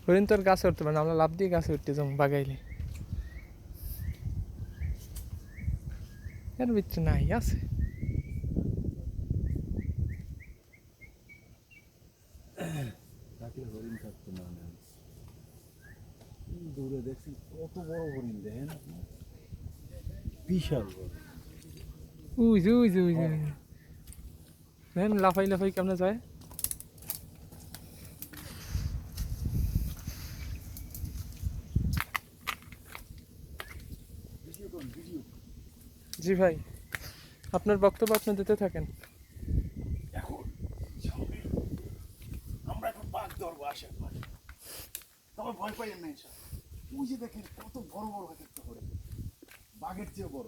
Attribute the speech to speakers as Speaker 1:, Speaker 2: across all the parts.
Speaker 1: হরিণ তো আর গাছে উঠতে পারে না, আমরা লাফ দিয়ে গাছে উঠতে যাবো বাগাইলে। এর ভিতরে নাই আছে।
Speaker 2: থাকলে হরিণ থাকতো না। দূরে দেখছেন কত বড় হরিণ, দেখেন আপনি, বিশাল বড়।
Speaker 1: উই যে উই যে উই যে দেখেন লাফাই লাফাই কেমনে যায়।
Speaker 2: ভিডিও করুন, ভিডিও।
Speaker 1: জি ভাই, আপনার বক্তব্য আপনি দিতে থাকেন।
Speaker 2: এখন আমরা এখন বাঘ ধরবো, আসেন পাশে। তবে ভয় পাইয়েন না এসব। ওই যে দেখেন কত বড় বড় এক একটা হরিণ, বাঘের চেয়ে বড়।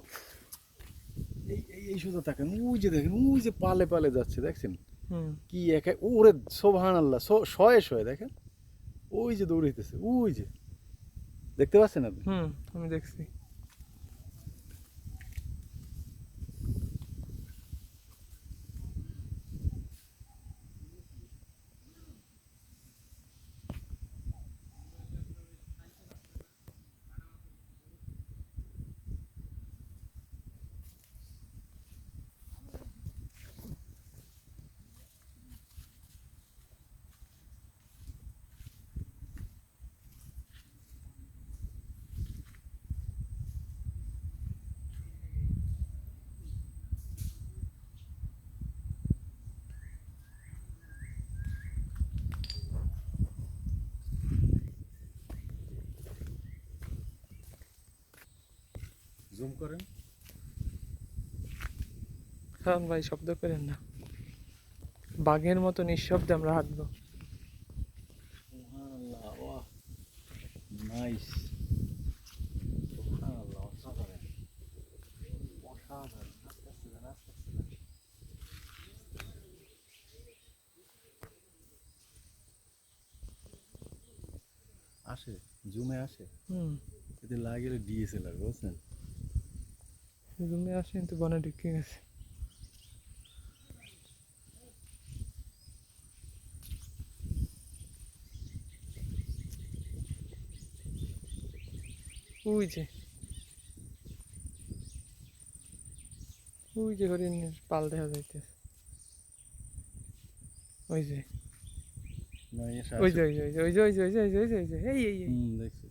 Speaker 2: এই এই এই শুধু থাকেন, ওই যে দেখেন, ওই যে পালে পালে যাচ্ছে দেখছেন
Speaker 1: হুম
Speaker 2: কি একা, ওরে সোবহান আল্লাহ, শয়ে শয়ে দেখেন, ওই যে দৌড়াইতেছে, ওই যে দেখতে পাচ্ছেন আপনি।
Speaker 1: হুম আমি দেখছি।
Speaker 2: জুম করেন।
Speaker 1: কারণ ভাই শব্দ করেন না, বাঘের মতো নিঃশব্দে আমরা হাঁটবো।
Speaker 2: সুবহানাল্লাহ, ওয়াহ, নাইস। সুবহানাল্লাহ, অসাধারণ, অসাধারণ। আস্তে আস্তে যান, আস্তে আস্তে যান। আসে, জুমে আসে,
Speaker 1: হুম
Speaker 2: এতে লাগিয়ে ডিএসএলআর, বুঝছেন।
Speaker 1: জুমে আসে কিন্তু বনে ঢুকে গেছে। ওই যে ওই যে হরিণের পাল দেখা যাইতেছে। ওই যে
Speaker 2: না, এসে
Speaker 1: ওই
Speaker 2: আসে।
Speaker 1: যে ওই যে ওই যে ওই যে ওই যে ওই যে ওই যে ওই যে এই এই এই
Speaker 2: দেখছি।